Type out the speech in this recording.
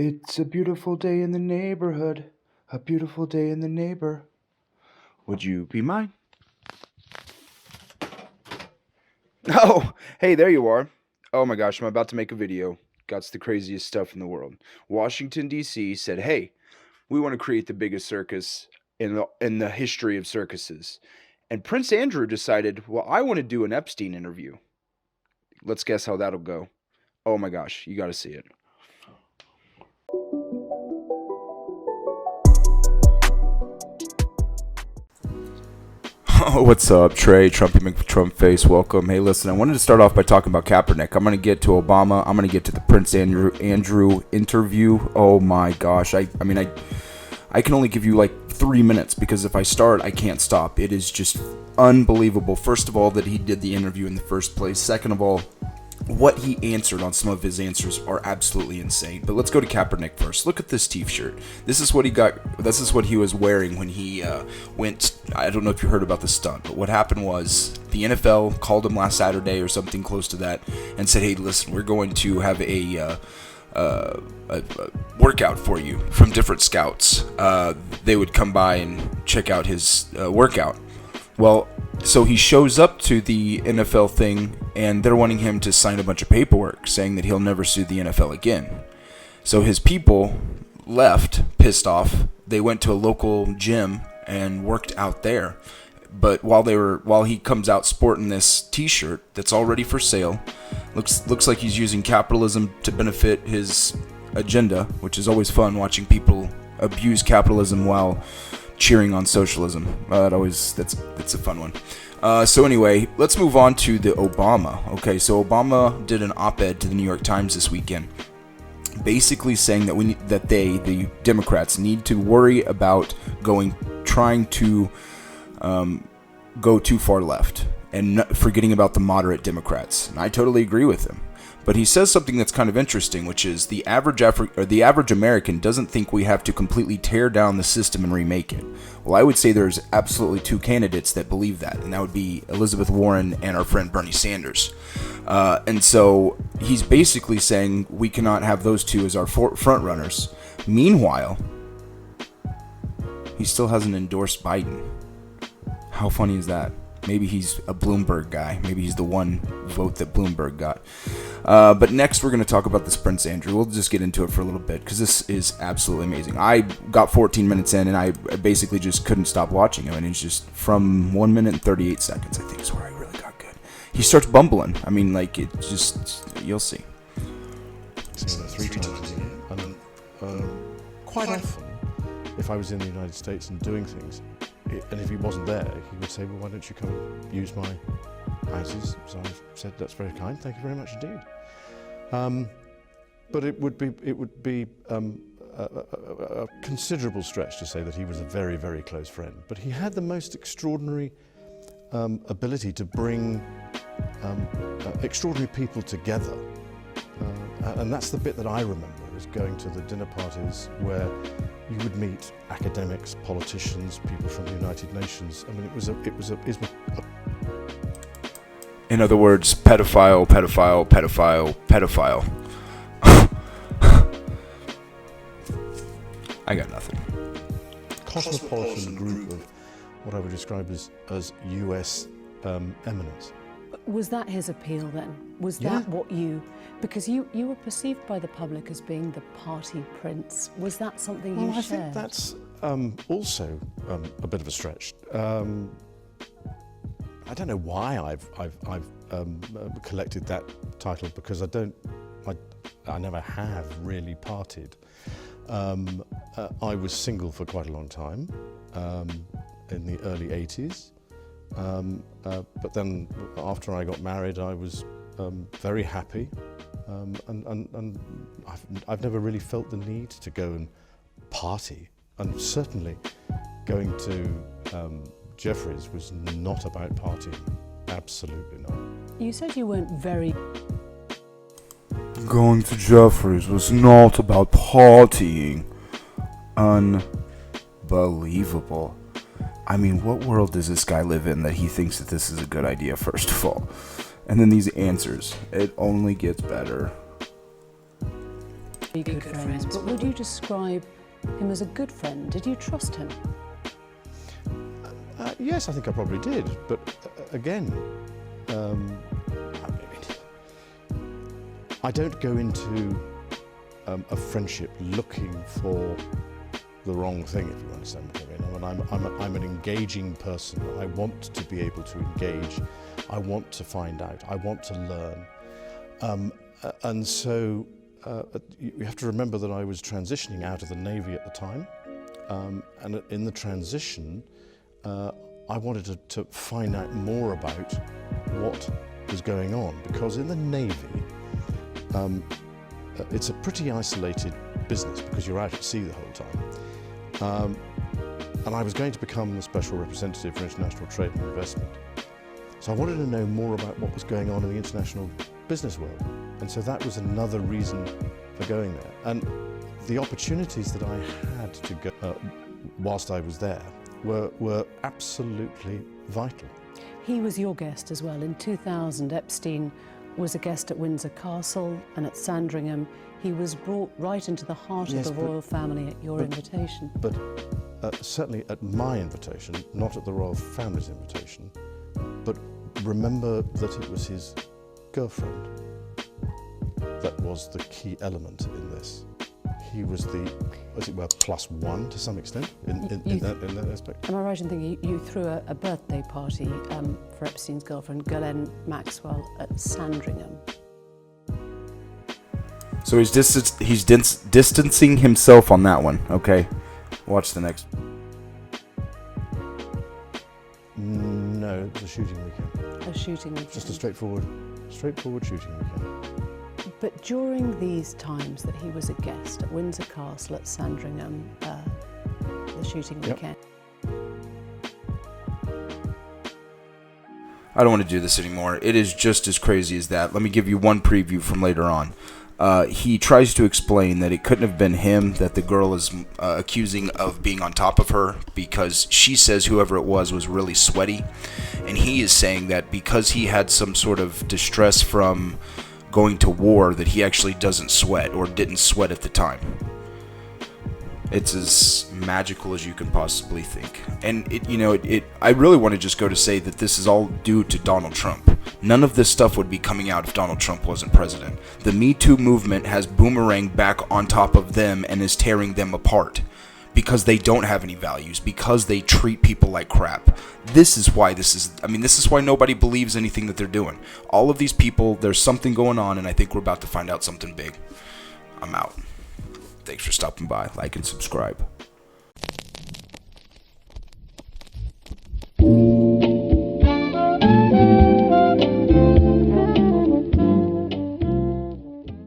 It's a beautiful day in the neighborhood. A beautiful day in the neighbor. Would you be mine? Oh, hey, there you are. Oh my gosh, I'm about to make a video. Got the craziest stuff in the world. Washington, D.C. said, hey, we want to create the biggest circus in the history of circuses. And Prince Andrew decided, well, I want to do an Epstein interview. Let's guess how that'll go. Oh my gosh, you got to see it. Oh, what's up, Trey? Trumpy McTrumpface, welcome. Hey, listen, I wanted to start off by talking about Kaepernick. I'm going to get to Obama. I'm going to get to the Prince Andrew interview. Oh my gosh. I can only give you like 3 minutes because if I start, I can't stop. It is just unbelievable. First of all, that he did the interview in the first place. Second of all, what he answered on some of his answers are absolutely insane. But let's go to Kaepernick first. Look at this t-shirt. This is what he got. This is what he was wearing when he went. I don't know if you heard about the stunt, but what happened was the NFL called him last Saturday or something close to that and said, "Hey, listen, we're going to have a workout for you from different scouts." They would come by and check out his workout. Well, so he shows up to the NFL thing, and they're wanting him to sign a bunch of paperwork saying that he'll never sue the NFL again. So his people left, pissed off. They went to a local gym and worked out there. But while he comes out sporting this T-shirt that's already for sale, looks like he's using capitalism to benefit his agenda, which is always fun watching people abuse capitalism while cheering on socialism. That's a fun one. So anyway, let's move on to the Obama. Okay, so Obama did an op-ed to the New York Times this weekend, basically saying that the Democrats, need to worry about trying to go too far left and forgetting about the moderate Democrats. And I totally agree with him. But he says something that's kind of interesting, which is the average American doesn't think we have to completely tear down the system and remake it. Well, I would say there's absolutely two candidates that believe that, and that would be Elizabeth Warren and our friend Bernie Sanders. And so he's basically saying we cannot have those two as our front runners. Meanwhile, he still hasn't endorsed Biden. How funny is that? Maybe he's a Bloomberg guy. Maybe he's the one vote that Bloomberg got. But next, we're going to talk about this Prince Andrew. We'll just get into it for a little bit because this is absolutely amazing. I got 14 minutes in, and I basically just couldn't stop watching him. And it's just from 1 minute and 38 seconds, I think, is where I really got good. He starts bumbling. I mean, like, it just, you'll see. So 3 times a year. And quite often, if I was in the United States and doing things, and if he wasn't there, he would say, well, why don't you come and use my houses? So I said, that's very kind, thank you very much indeed. But it would be a considerable stretch to say that he was a very, very close friend. But he had the most extraordinary ability to bring extraordinary people together. And that's the bit that I remember, is going to the dinner parties where you would meet academics, politicians, people from the United Nations. I mean, it was a in other words, pedophile. I got nothing. Cosmopolitan group of what I would describe as US eminence. Was that his appeal then? Was that what because you were perceived by the public as being the party prince. Was that something you shared? I think that's also a bit of a stretch. I don't know why I've collected that title, because I never have really partied. I was single for quite a long time in the early 80s. But then after I got married, I was very happy, and I've never really felt the need to go and party, and certainly going to Jeffrey's was not about partying, absolutely not. You said you weren't very... Going to Jeffrey's was not about partying. Unbelievable. I mean, what world does this guy live in that he thinks that this is a good idea, first of all? And then these answers. It only gets better. Be good friends. But would you describe him as a good friend? Did you trust him? Yes, I think I probably did. But again, I don't go into a friendship looking for the wrong thing, if you understand what I mean. I'm an engaging person. I want to be able to engage. I want to find out. I want to learn. And so you have to remember that I was transitioning out of the Navy at the time. And in the transition, I wanted to find out more about what was going on, because in the Navy, it's a pretty isolated business because you're out at sea the whole time. And I was going to become the Special Representative for International Trade and Investment. So I wanted to know more about what was going on in the international business world. And so that was another reason for going there. And the opportunities that I had to go whilst I was there were absolutely vital. He was your guest as well. In 2000, Epstein was a guest at Windsor Castle and at Sandringham. He was brought right into the heart of the royal family at your invitation. But certainly at my invitation, not at the royal family's invitation. But remember that it was his girlfriend that was the key element in this. He was the, as it were, plus one to some extent in that aspect. Am I right in thinking you threw a birthday party for Epstein's girlfriend, Ghislaine Maxwell, at Sandringham? So he's distancing himself on that one. Okay, watch the next. No, it was a shooting weekend. A shooting weekend. Just a straightforward shooting weekend. But during these times that he was a guest at Windsor Castle, at Sandringham, the shooting weekend. I don't want to do this anymore. It is just as crazy as that. Let me give you one preview from later on. He tries to explain that it couldn't have been him that the girl is accusing of being on top of her, because she says whoever it was really sweaty. And he is saying that because he had some sort of distress from going to war, that he actually doesn't sweat or didn't sweat at the time. It's as magical as you can possibly think. And I really want to just go to say that this is all due to Donald Trump. None of this stuff would be coming out if Donald Trump wasn't president. The Me Too movement has boomeranged back on top of them and is tearing them apart because they don't have any values, because they treat people like crap. This is why nobody believes anything that they're doing. All of these people, there's something going on, and I think we're about to find out something big. I'm out. Thanks for stopping by. Like and subscribe.